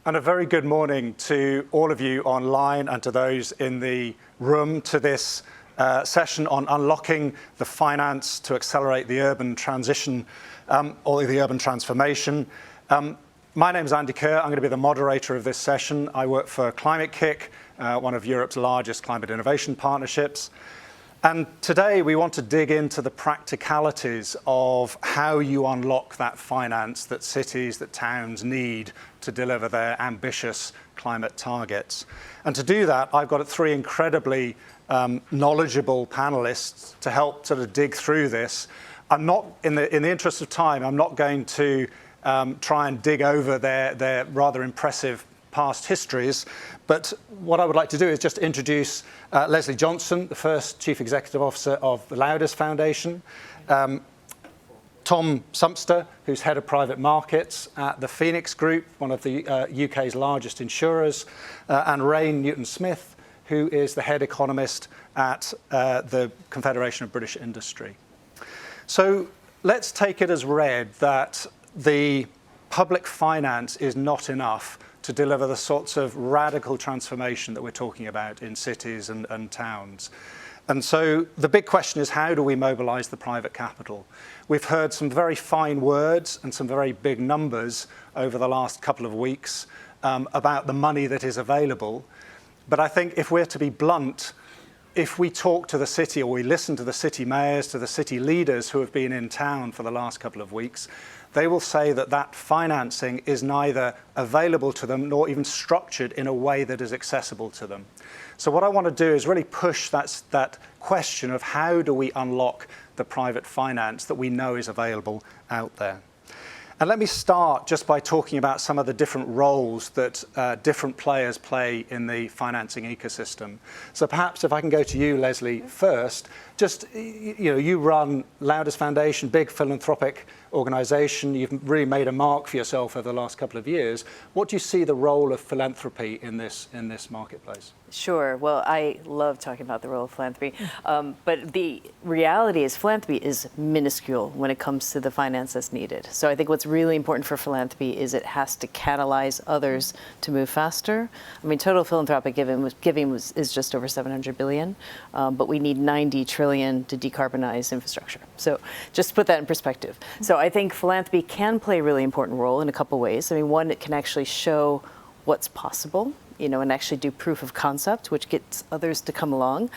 And a very good morning to all of you online and to those in the room to this session on unlocking the finance to accelerate the urban transition or the urban transformation. My name is Andy Kerr. I'm going to be the moderator of this session. I work for Climate Kick, one of Europe's largest climate innovation partnerships. And today we want to dig into the practicalities of how you unlock that finance that cities, that towns need to deliver their ambitious climate targets. And to do that, I've got three incredibly knowledgeable panelists to help sort of dig through this. I'm not, in the interest of time, I'm not going to try and dig over their rather impressive past histories, but what I would like to do is just introduce Leslie Johnston, the first Chief Executive Officer of the Laudes Foundation, Tom Sumpster, who's Head of Private Markets at the Phoenix Group, one of the UK's largest insurers, and Rhian Newton-Smith, who is the Head Economist at the Confederation of British Industry. So let's take it as read that the public finance is not enough to deliver the sorts of radical transformation that we're talking about in cities and towns. And so the big question is, how do we mobilize the private capital? We've heard some very fine words and some very big numbers over the last couple of weeks about the money that is available. But I think if we're to be blunt, if we talk to the city or we listen to the city mayors, to the city leaders who have been in town for the last couple of weeks, they will say that that financing is neither available to them nor even structured in a way that is accessible to them. So what I want to do is really push that question of how do we unlock the private finance that we know is available out there. And let me start just by talking about some of the different roles that different players play in the financing ecosystem. So perhaps if I can go to you, Leslie, first. Just, you run Laudes Foundation, big philanthropic organization. You've really made a mark for yourself over the last couple of years. What do you see the role of philanthropy in this marketplace? Sure. Well, I love talking about the role of philanthropy. But the reality is philanthropy is minuscule when it comes to the finance that's needed. So I think what's really important for philanthropy is it has to catalyze others to move faster. I mean, total philanthropic giving is just over 700 billion, but we need 90 trillion to decarbonize infrastructure. So just to put that in perspective. So I think philanthropy can play a really important role in a couple ways. I mean, one, it can actually show what's possible, and actually do proof of concept, which gets others to come along.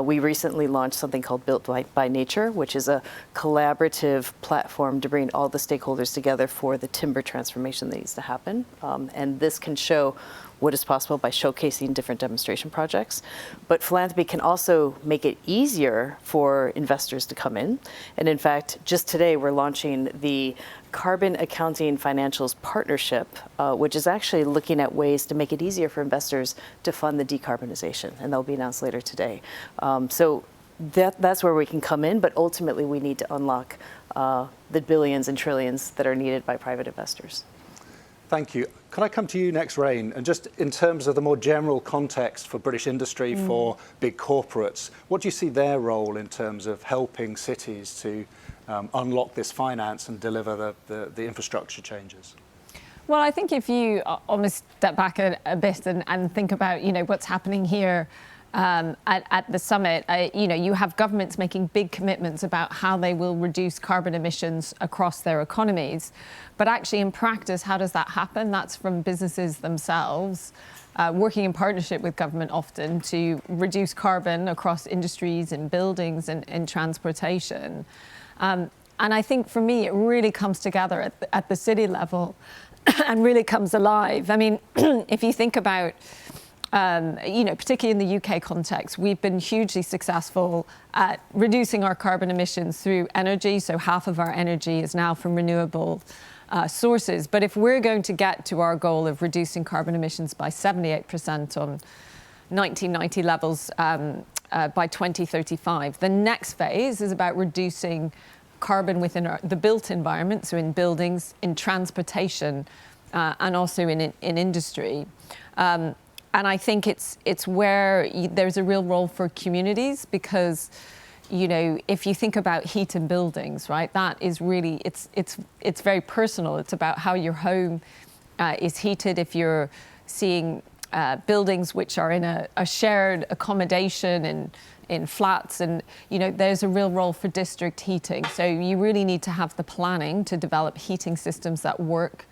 We recently launched something called Built by Nature, which is a collaborative platform to bring all the stakeholders together for the timber transformation that needs to happen. And this can show what is possible by showcasing different demonstration projects. But philanthropy can also make it easier for investors to come in. And in fact, just today, we're launching the Carbon Accounting Financials Partnership, which is actually looking at ways to make it easier for investors to fund the decarbonization, and that'll be announced later today. So that's where we can come in, but ultimately we need to unlock the billions and trillions that are needed by private investors. Thank you. Can I come to you next, Rhian? And just in terms of the more general context for British industry, for big corporates, what do you see their role in terms of helping cities to unlock this finance and deliver the infrastructure changes? Well, I think if you almost step back a bit and think about, what's happening here at the summit, you have governments making big commitments about how they will reduce carbon emissions across their economies. But actually, in practice, how does that happen? That's from businesses themselves, working in partnership with government often to reduce carbon across industries and buildings and transportation. And I think for me, it really comes together at the city level and really comes alive. I mean, if you think about particularly in the UK context, we've been hugely successful at reducing our carbon emissions through energy. So half of our energy is now from renewable sources. But if we're going to get to our goal of reducing carbon emissions by 78% on 1990 levels by 2035, the next phase is about reducing carbon within the built environment, so in buildings, in transportation, and also in industry. And I think it's where there's a real role for communities because, if you think about heat in buildings, right, that is really, it's very personal. It's about how your home is heated, if you're seeing buildings which are in a shared accommodation in flats, and there's a real role for district heating. So you really need to have the planning to develop heating systems that work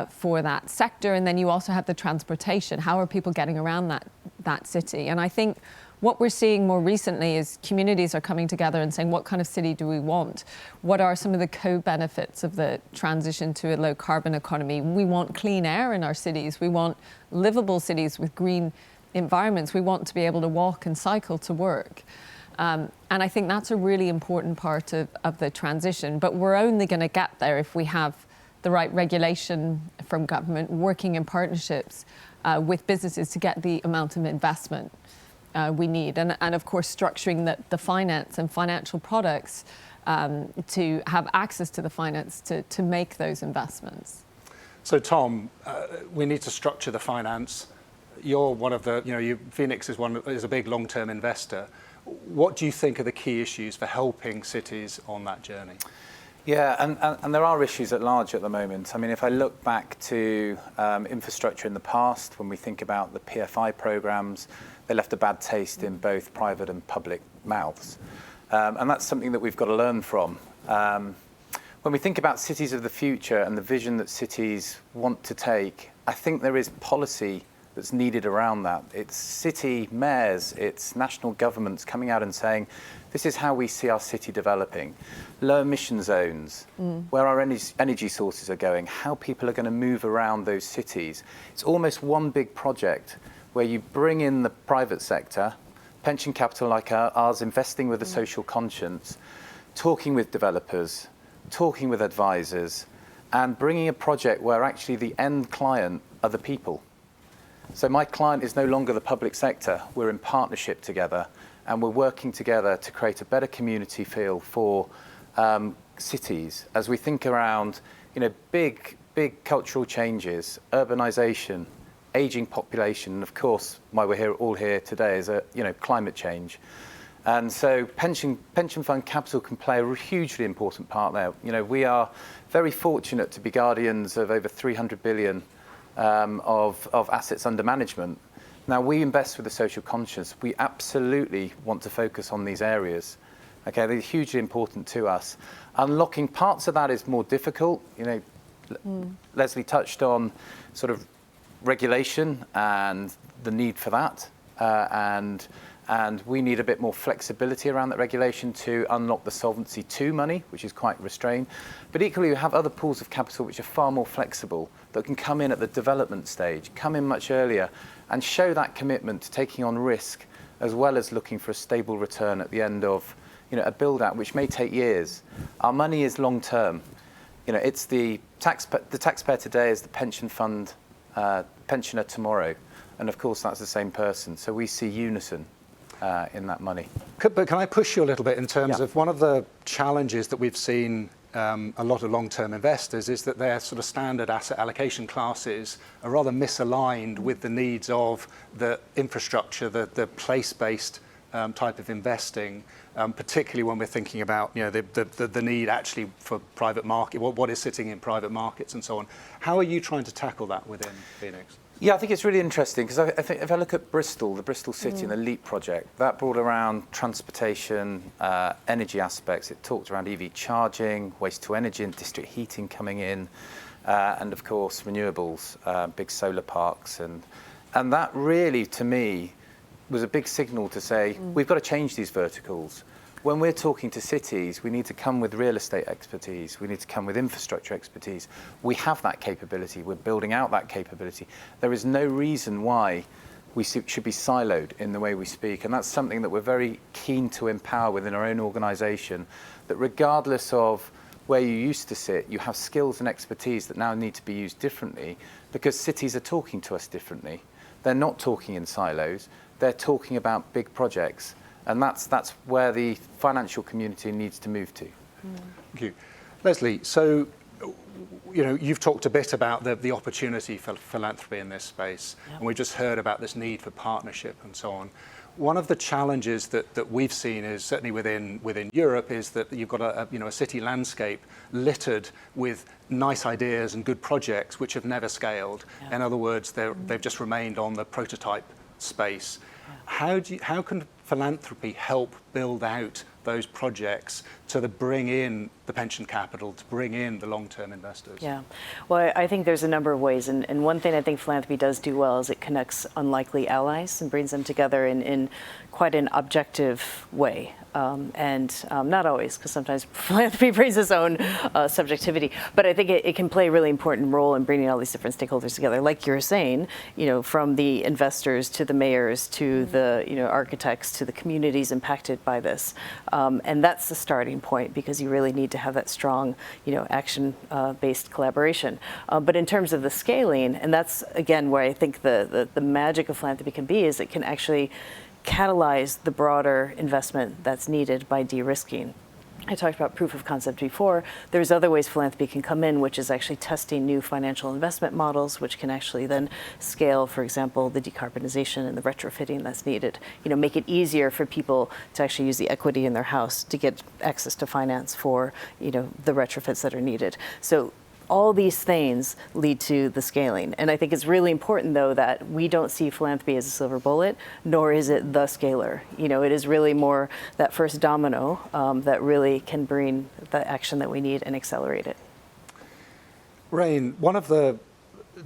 for that sector. And then you also have the transportation. How are people getting around that city? And I think what we're seeing more recently is communities are coming together and saying, what kind of city do we want? What are some of the co-benefits of the transition to a low carbon economy? We want clean air in our cities. We want livable cities with green environments. We want to be able to walk and cycle to work. And I think that's a really important part of the transition. But we're only going to get there if we have the right regulation from government, working in partnerships with businesses to get the amount of investment we need. And of course, structuring the finance and financial products to have access to the finance to make those investments. So Tom, we need to structure the finance. You're one of the, Phoenix is a big long-term investor. What do you think are the key issues for helping cities on that journey? Yeah, and there are issues at large at the moment. I mean, if I look back to infrastructure in the past, when we think about the PFI programs, they left a bad taste in both private and public mouths. And that's something that we've got to learn from. When we think about cities of the future and the vision that cities want to take, I think there is policy that's needed around that. It's city mayors, it's national governments coming out and saying, this is how we see our city developing. Low emission zones, where our energy sources are going, how people are going to move around those cities. It's almost one big project where you bring in the private sector, pension capital like ours, investing with a social conscience, talking with developers, talking with advisors, and bringing a project where actually the end client are the people. So my client is no longer the public sector. We're in partnership together, and we're working together to create a better community feel for cities as we think around, big cultural changes, urbanization, aging population, and of course, why we're all here today is climate change. And so pension fund capital can play a hugely important part there. We are very fortunate to be guardians of over 300 billion of assets under management. Now, we invest with a social conscience. We absolutely want to focus on these areas. Okay, they're hugely important to us. Unlocking parts of that is more difficult. Leslie touched on sort of regulation and the need for that. And we need a bit more flexibility around that regulation to unlock the Solvency II money, which is quite restrained. But equally, we have other pools of capital which are far more flexible, that can come in at the development stage, come in much earlier, and show that commitment to taking on risk, as well as looking for a stable return at the end of a build-out, which may take years. Our money is long-term. It's the taxpayer today is the pension fund pensioner tomorrow. And of course, that's the same person. So we see unison in that money. But can I push you a little bit in terms of one of the challenges that we've seen a lot of long-term investors is that their sort of standard asset allocation classes are rather misaligned with the needs of the infrastructure, the place-based type of investing, particularly when we're thinking about the need actually for private market, what is sitting in private markets and so on. How are you trying to tackle that within Phoenix? Yeah, I think it's really interesting because I think if I look at Bristol, the Bristol City and the LEAP project, that brought around transportation, energy aspects. It talked around EV charging, waste to energy and district heating coming in, and of course renewables, big solar parks, and that really, to me, was a big signal to say we've got to change these verticals. When we're talking to cities, we need to come with real estate expertise. We need to come with infrastructure expertise. We have that capability. We're building out that capability. There is no reason why we should be siloed in the way we speak. And that's something that we're very keen to empower within our own organisation, that regardless of where you used to sit, you have skills and expertise that now need to be used differently because cities are talking to us differently. They're not talking in silos. They're talking about big projects. And that's where the financial community needs to move to. Thank you. Leslie, so you've talked a bit about the opportunity for philanthropy in this space, and we just heard about this need for partnership and so on. one of the challenges that we've seen is certainly within Europe is that you've got a city landscape littered with nice ideas and good projects which have never scaled. Yeah. In other words, they've just remained on the prototype space. Yeah. How can philanthropy help build out those projects to bring in the pension capital, to bring in the long-term investors? Yeah, well, I think there's a number of ways. And one thing I think philanthropy does do well is it connects unlikely allies and brings them together in quite an objective way. Not always, because sometimes philanthropy brings its own subjectivity. But I think it can play a really important role in bringing all these different stakeholders together. Like you're saying, from the investors to the mayors to the architects to the communities impacted by this. And that's the starting point, because you really need to have that strong, action-based collaboration. But in terms of the scaling, and that's again where I think the magic of philanthropy can be, is it can actually catalyze the broader investment that's needed by de-risking. I talked about proof of concept before. There's other ways philanthropy can come in, which is actually testing new financial investment models, which can actually then scale, for example, the decarbonization and the retrofitting that's needed. Make it easier for people to actually use the equity in their house to get access to finance for, the retrofits that are needed. So all these things lead to the scaling. And I think it's really important, though, that we don't see philanthropy as a silver bullet, nor is it the scaler. It is really more that first domino that really can bring the action that we need and accelerate it. Rhian, one of the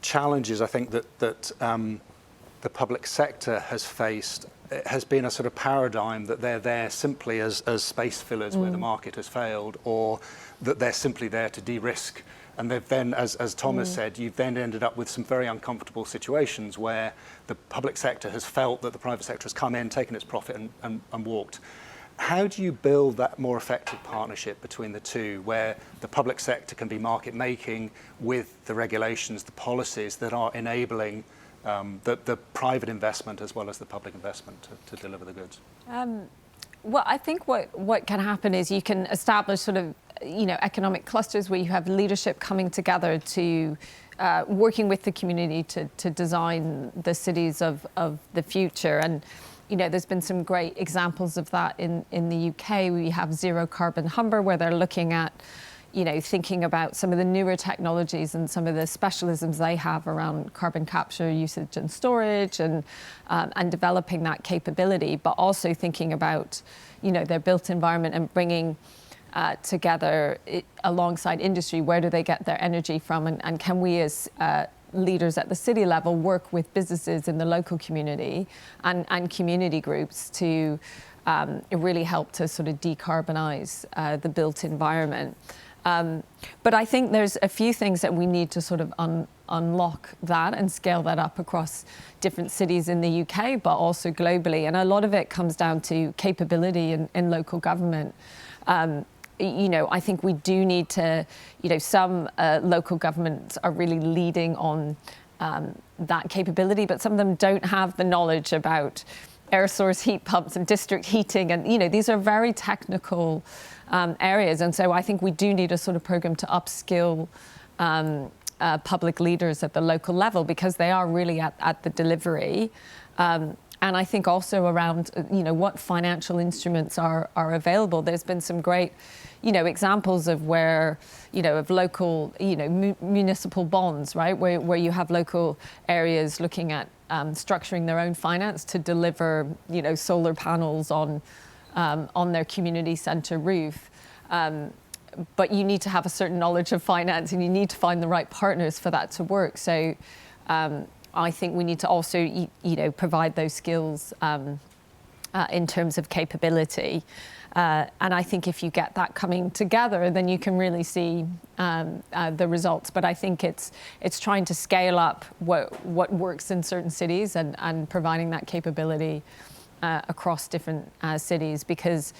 challenges I think that the public sector has faced has been a sort of paradigm that they're there simply as space fillers where the market has failed, or that they're simply there to de-risk. And they've then, as Thomas said, you've then ended up with some very uncomfortable situations where the public sector has felt that the private sector has come in, taken its profit and walked. How do you build that more effective partnership between the two, where the public sector can be market making with the regulations, the policies that are enabling the private investment as well as the public investment to deliver the goods? Well, I think what can happen is you can establish sort of economic clusters where you have leadership coming together to working with the community to design the cities of the future. And there's been some great examples of that in the UK. We have Zero Carbon Humber, where they're looking at thinking about some of the newer technologies and some of the specialisms they have around carbon capture, usage and storage, and developing that capability, but also thinking about their built environment and bringing together alongside industry, where do they get their energy from, and can we as leaders at the city level work with businesses in the local community and community groups to really help to sort of decarbonize the built environment. But I think there's a few things that we need to sort of unlock that and scale that up across different cities in the UK, but also globally. And a lot of it comes down to capability in local government. I think we do need to, some local governments are really leading on that capability, but some of them don't have the knowledge about air source heat pumps and district heating. And, these are very technical areas. And so I think we do need a sort of program to upskill public leaders at the local level, because they are really at the delivery. And I think also around, what financial instruments are available. There's been some great, examples of where, of local, municipal bonds, right? Where you have local areas looking at structuring their own finance to deliver, solar panels on their community centre roof. But you need to have a certain knowledge of finance, and you need to find the right partners for that to work. So I think we need to also, provide those skills in terms of capability. And I think if you get that coming together, then you can really see the results. But I think it's trying to scale up what works in certain cities and providing that capability across different cities, because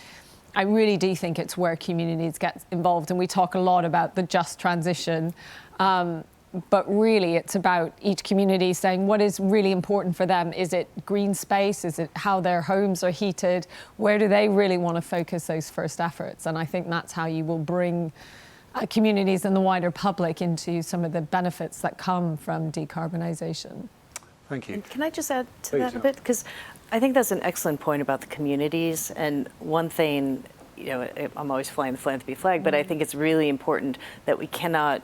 I really do think it's where communities get involved. And we talk a lot about the just transition. But really, it's about each community saying what is really important for them. Is it green space? Is it how their homes are heated? Where do they really want to focus those first efforts? And I think that's how you will bring communities and the wider public into some of the benefits that come from decarbonisation. Thank you. And can I just add to Please, that a bit? Because I think that's an excellent point about the communities. And one thing, I'm always flying the philanthropy flag, but I think it's really important that we cannot,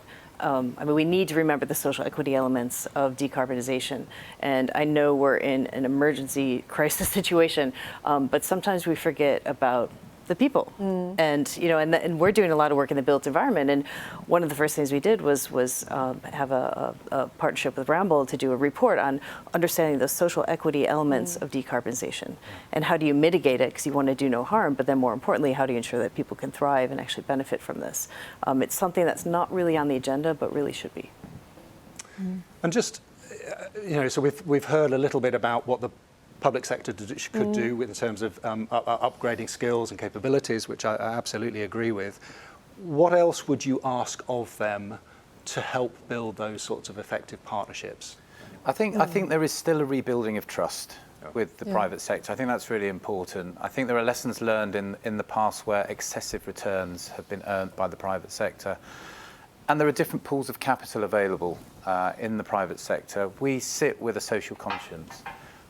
we need to remember the social equity elements of decarbonization. And I know we're in an emergency crisis situation, but sometimes we forget about the people. And we're doing a lot of work in the built environment. And one of the first things we did was have a partnership with Ramboll to do a report on understanding the social equity elements of decarbonization. And how do you mitigate it, because you want to do no harm, but then more importantly, how do you ensure that people can thrive and actually benefit from this? It's something that's not really on the agenda, but really should be. And just, so we've heard a little bit about what the public sector could do in terms of upgrading skills and capabilities, which I absolutely agree with. What else would you ask of them to help build those sorts of effective partnerships? I think there is still a rebuilding of trust with the private sector. I think that's really important. I think there are lessons learned in the past where excessive returns have been earned by the private sector. And there are different pools of capital available in the private sector. We sit with a social conscience.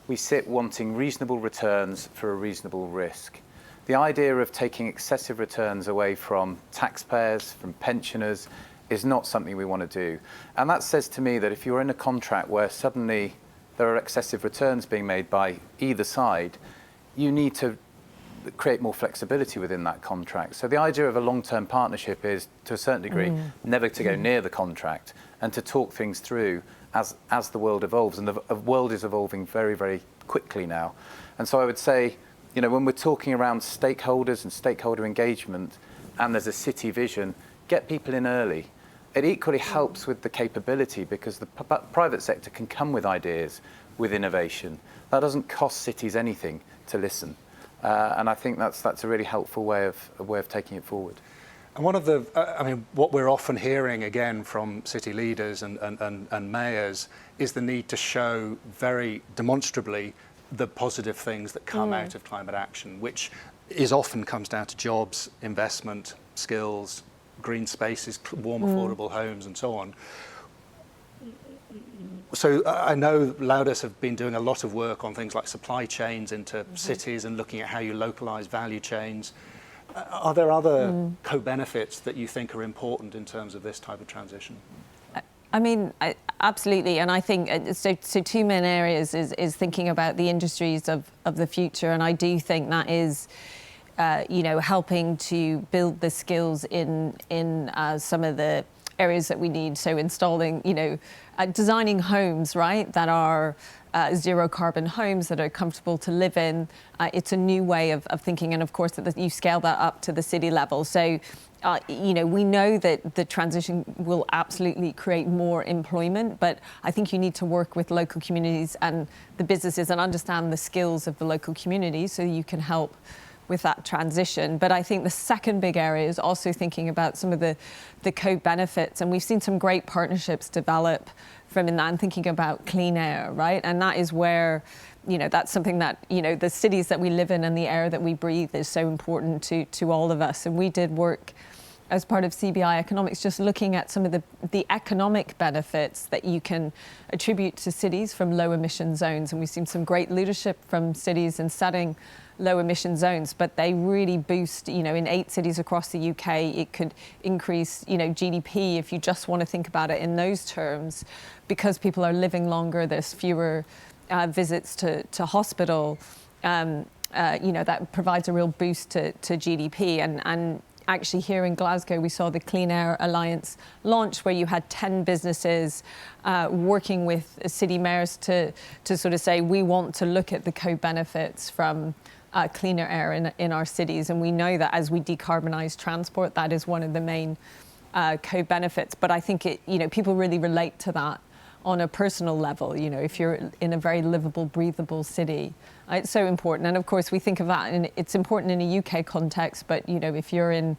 We sit wanting reasonable returns for a reasonable risk. The idea of taking excessive returns away from taxpayers, from pensioners, is not something we want to do. And that says to me that if you're in a contract where suddenly there are excessive returns being made by either side, you need to create more flexibility within that contract. So the idea of a long-term partnership is, to a certain degree, never to go near the contract and to talk things through as the world evolves. And the world is evolving very, very quickly now. And so I would say, when we're talking around stakeholders and stakeholder engagement, and there's a city vision, get people in early. It equally helps with the capability, because the private sector can come with ideas, with innovation. That doesn't cost cities anything to listen. And I think that's a really helpful way of taking it forward. And one of the, what we're often hearing again from city leaders and mayors is the need to show very demonstrably the positive things that come out of climate action, which often comes down to jobs, investment, skills, green spaces, warm, affordable homes, and so on. So I know Laudes have been doing a lot of work on things like supply chains into cities and looking at how you localize value chains. Are there other co-benefits that you think are important in terms of this type of transition? Absolutely. And I think, so two main areas is thinking about the industries of the future. And I do think that is, helping to build the skills in some of the areas that we need. So installing, designing homes, right, that are zero carbon homes that are comfortable to live in. It's a new way of thinking. And of course, that you scale that up to the city level. So, we know that the transition will absolutely create more employment, but I think you need to work with local communities and the businesses and understand the skills of the local community so you can help with that transition. But I think the second big area is also thinking about some of the co-benefits. And we've seen some great partnerships develop from in that, and thinking about clean air, right? And that is where, that's something that, the cities that we live in and the air that we breathe is so important to all of us. And we did work as part of CBI Economics, just looking at some of the economic benefits that you can attribute to cities from low emission zones. And we've seen some great leadership from cities in setting low emission zones, but they really boost, in 8 cities across the UK, it could increase, GDP if you just want to think about it in those terms, because people are living longer, there's fewer visits to hospital, that provides a real boost to GDP. And actually here in Glasgow, we saw the Clean Air Alliance launch, where you had 10 businesses working with city mayors to sort of say, we want to look at the co-benefits from cleaner air in our cities. And we know that as we decarbonise transport, that is one of the main co-benefits. But I think people really relate to that on a personal level. If you're in a very livable, breathable city, it's so important. And of course, we think of that, and it's important in a UK context. But if you're in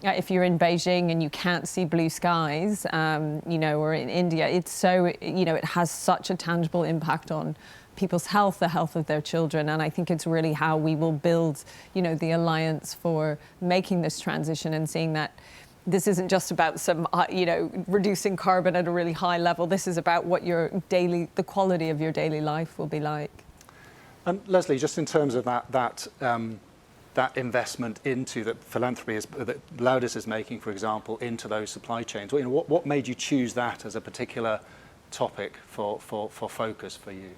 Beijing and you can't see blue skies, or in India, it's so it has such a tangible impact on people's health, the health of their children. And I think it's really how we will build, the alliance for making this transition and seeing that this isn't just about some, reducing carbon at a really high level. This is about what the quality of your daily life will be like. And Leslie, just in terms of that investment into that philanthropy that Laudes is making, for example, into those supply chains, what made you choose that as a particular topic for focus for you?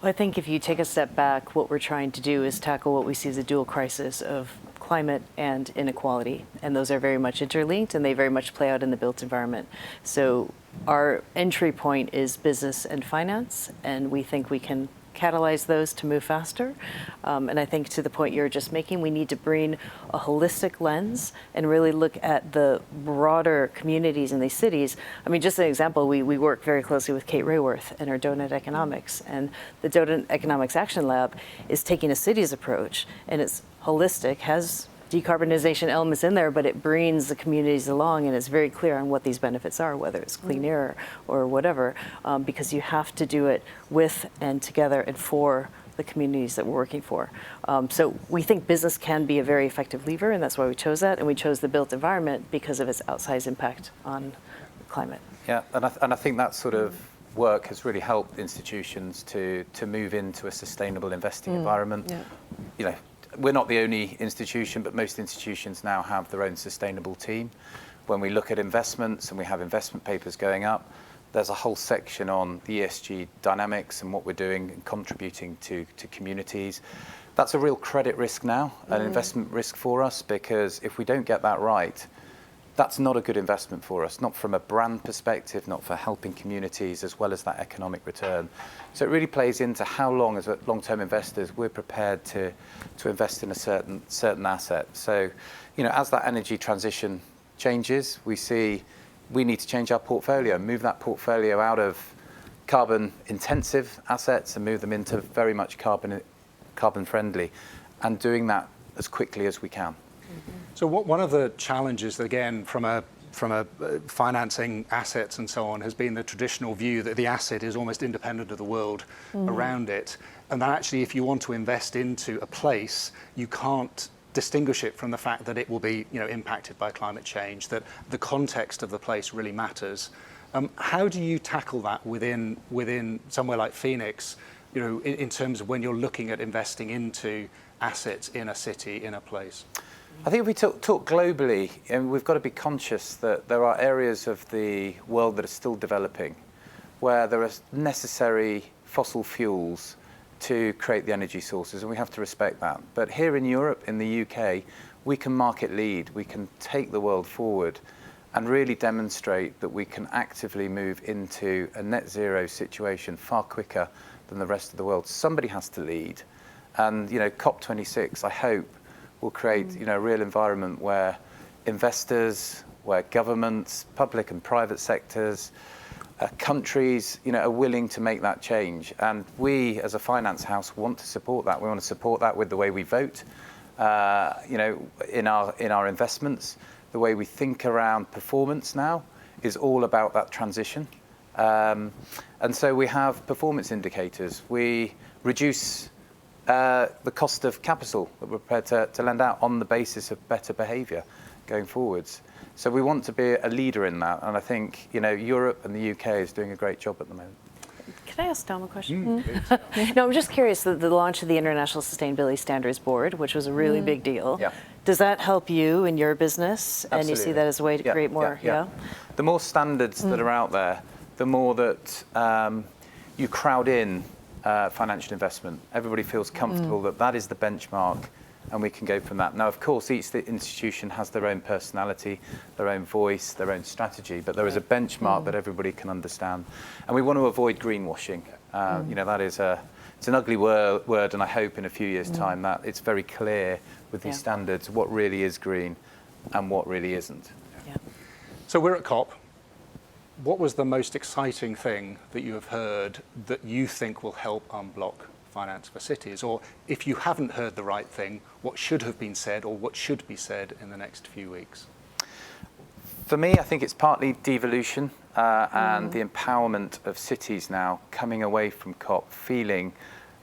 Well, I think if you take a step back, what we're trying to do is tackle what we see as a dual crisis of climate and inequality. And those are very much interlinked, and they very much play out in the built environment. So our entry point is business and finance, and we think we can catalyze those to move faster. And I think to the point you're just making, we need to bring a holistic lens and really look at the broader communities in these cities. I mean, just an example, we work very closely with Kate Rayworth and our Donut Economics. And the Donut Economics Action Lab is taking a cities approach, and it's holistic, has decarbonization elements in there, but it brings the communities along, and it's very clear on what these benefits are, whether it's clean air or whatever, because you have to do it with and together and for the communities that we're working for. So we think business can be a very effective lever, and that's why we chose that, and we chose the built environment because of its outsized impact on climate. Yeah, and I think that sort of work has really helped institutions to move into a sustainable investing environment. Yeah. You know, we're not the only institution, but most institutions now have their own sustainable team. When we look at investments and we have investment papers going up, there's a whole section on the ESG dynamics and what we're doing and contributing to communities. That's a real credit risk now, an investment risk for us, because if we don't get that right, that's not a good investment for us, not from a brand perspective, not for helping communities, as well as that economic return. So it really plays into how long, as long-term investors, we're prepared to invest in a certain asset. So, you know, as that energy transition changes, we see we need to change our portfolio, move that portfolio out of carbon-intensive assets and move them into very much carbon-friendly, and doing that as quickly as we can. So one of the challenges, again, from a financing assets and so on, has been the traditional view that the asset is almost independent of the world around it, and that actually, if you want to invest into a place, you can't distinguish it from the fact that it will be, you know, impacted by climate change, that the context of the place really matters. How do you tackle that within somewhere like Phoenix, you know, in terms of when you're looking at investing into assets in a city, in a place? I think if we talk globally, and we've got to be conscious that there are areas of the world that are still developing, where there are necessary fossil fuels to create the energy sources, and we have to respect that. But here in Europe, in the UK, we can market lead, we can take the world forward and really demonstrate that we can actively move into a net zero situation far quicker than the rest of the world. Somebody has to lead. And, you know, COP26, I hope, will create, you know, a real environment where investors, where governments, public and private sectors, countries, you know, are willing to make that change. And we, as a finance house, want to support that. We want to support that with the way we vote, you know, in our investments. The way we think around performance now is all about that transition. And so we have performance indicators. We reduce the cost of capital that we're prepared to lend out on the basis of better behaviour going forwards. So we want to be a leader in that, and I think, you know, Europe and the UK is doing a great job at the moment. Can I ask Tom a question? No, I'm just curious, the launch of the International Sustainability Standards Board, which was a really big deal. Yeah. Does that help you in your business? Absolutely. And you see that as a way to create more? Yeah. The more standards that are out there, the more that you crowd in financial investment. Everybody feels comfortable that that is the benchmark, and we can go from that. Now, of course, each institution has their own personality, their own voice, their own strategy, but there is a benchmark that everybody can understand. And we want to avoid greenwashing. You know, that is it's an ugly word, and I hope in a few years' time that it's very clear with these standards what really is green and what really isn't. Yeah. So we're at COP. What was the most exciting thing that you have heard that you think will help unblock finance for cities? Or if you haven't heard the right thing, what should have been said or what should be said in the next few weeks? For me, I think it's partly devolution and the empowerment of cities now coming away from COP, feeling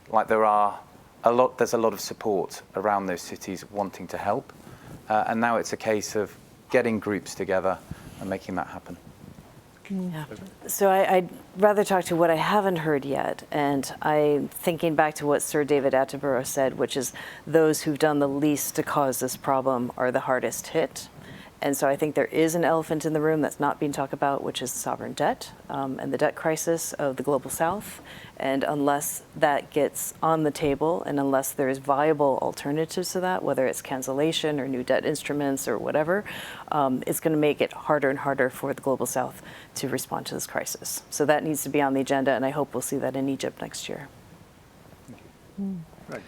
like there's a lot of support around those cities wanting to help. And now it's a case of getting groups together and making that happen. Yeah. So I'd rather talk to what I haven't heard yet. And I'm thinking back to what Sir David Attenborough said, which is those who've done the least to cause this problem are the hardest hit. And so I think there is an elephant in the room that's not being talked about, which is sovereign debt and the debt crisis of the Global South. And unless that gets on the table and unless there's viable alternatives to that, whether it's cancellation or new debt instruments or whatever, it's going to make it harder and harder for the Global South to respond to this crisis. So that needs to be on the agenda, and I hope we'll see that in Egypt next year. Right.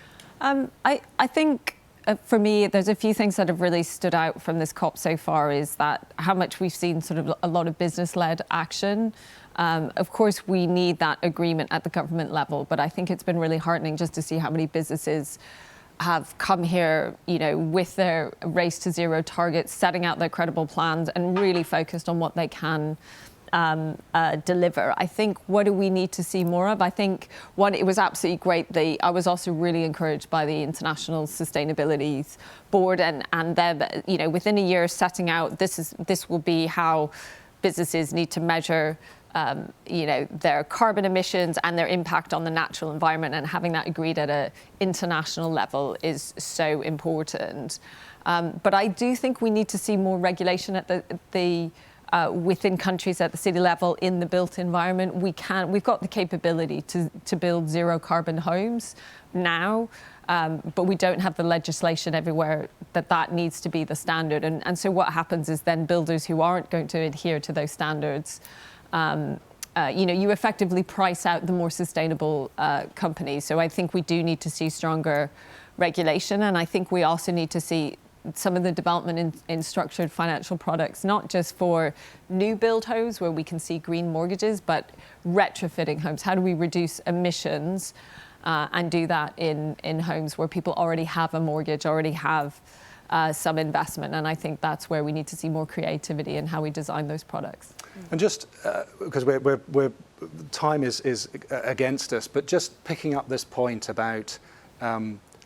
I think for me, there's a few things that have really stood out from this COP so far is that how much we've seen sort of a lot of business-led action. Of course, we need that agreement at the government level, but I think it's been really heartening just to see how many businesses have come here, with their race to zero targets, setting out their credible plans and really focused on what they can deliver. I think what do we need to see more of? I think it was absolutely great. I was also really encouraged by the International Sustainability Board and them, within a year setting out this will be how businesses need to measure their carbon emissions and their impact on the natural environment, and having that agreed at an international level is so important. But I do think we need to see more regulation at the within countries at the city level in the built environment. We've got the capability to build zero carbon homes now, but we don't have the legislation everywhere that needs to be the standard. And so what happens is then builders who aren't going to adhere to those standards, you effectively price out the more sustainable companies. So I think we do need to see stronger regulation, and I think we also need to see some of the development in structured financial products, not just for new build homes where we can see green mortgages, but retrofitting homes. How do we reduce emissions and do that in homes where people already have a mortgage, already have some investment? And I think that's where we need to see more creativity in how we design those products. And just because time is against us, but just picking up this point about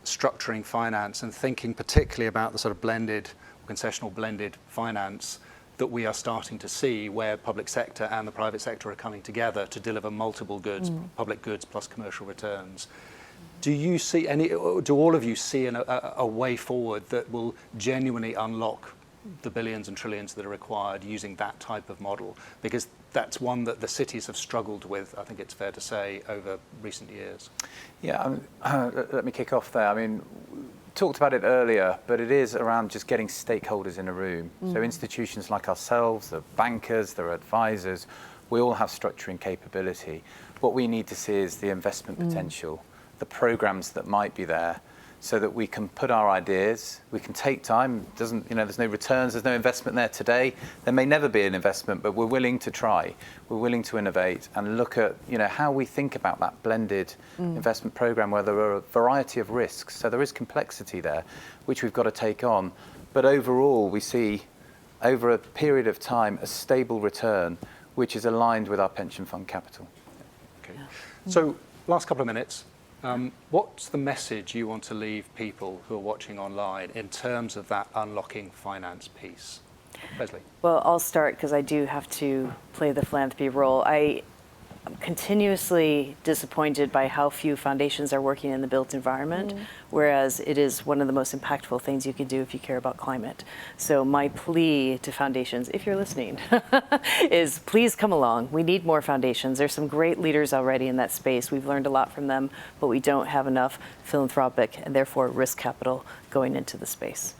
structuring finance and thinking particularly about the sort of concessional blended finance that we are starting to see, where public sector and the private sector are coming together to deliver multiple goods, public goods plus commercial returns. Do all of you see a way forward that will genuinely unlock the billions and trillions that are required using that type of model? Because that's one that the cities have struggled with, I think it's fair to say, over recent years. Yeah, let me kick off there. I mean, talked about it earlier, but it is around just getting stakeholders in a room. So institutions like ourselves, the bankers, the advisors, we all have structuring capability. What we need to see is the investment potential, the programs that might be there, so that we can put our ideas, we can take time. There's no returns, there's no investment there today. There may never be an investment, but we're willing to try. We're willing to innovate and look at, how we think about that blended investment program where there are a variety of risks. So there is complexity there, which we've got to take on. But overall, we see over a period of time a stable return, which is aligned with our pension fund capital. Okay. So last couple of minutes. What's the message you want to leave people who are watching online in terms of that unlocking finance piece? Leslie? Well, I'll start because I do have to play the philanthropy role. I'm continuously disappointed by how few foundations are working in the built environment, whereas it is one of the most impactful things you can do if you care about climate. So my plea to foundations, if you're listening, is please come along. We need more foundations. There's some great leaders already in that space. We've learned a lot from them, but we don't have enough philanthropic and therefore risk capital going into the space.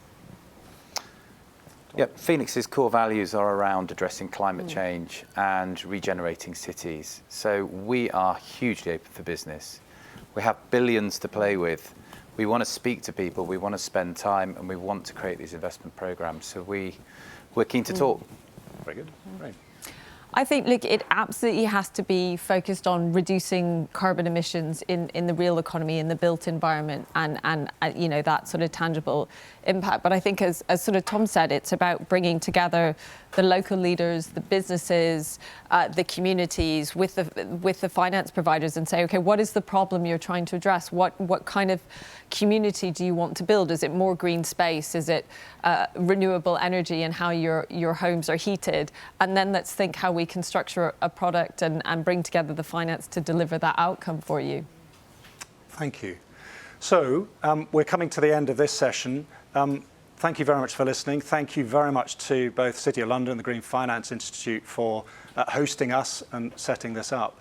Yeah, Phoenix's core values are around addressing climate change and regenerating cities. So we are hugely open for business. We have billions to play with. We want to speak to people, we want to spend time, and we want to create these investment programs. So we're keen to talk. Very good. Right. I think, look, it absolutely has to be focused on reducing carbon emissions in the real economy, in the built environment, and that sort of tangible impact. But I think, as sort of Tom said, it's about bringing together the local leaders, the businesses, the communities, with the finance providers, and say, okay, what is the problem you're trying to address? What kind of community do you want to build? Is it more green space? Is it renewable energy and how your homes are heated? And then let's think how we can structure a product and bring together the finance to deliver that outcome for you. Thank you. So we're coming to the end of this session. Thank you very much for listening. Thank you very much to both City of London and the Green Finance Institute for hosting us and setting this up.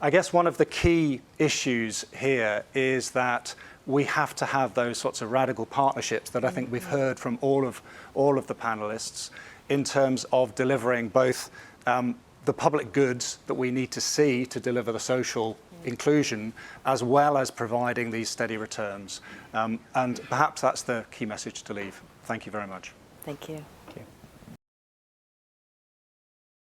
I guess one of the key issues here is that we have to have those sorts of radical partnerships that I think we've heard from all of the panelists in terms of delivering both the public goods that we need to see to deliver the social inclusion, as well as providing these steady returns. And perhaps that's the key message to leave. Thank you very much. Thank you.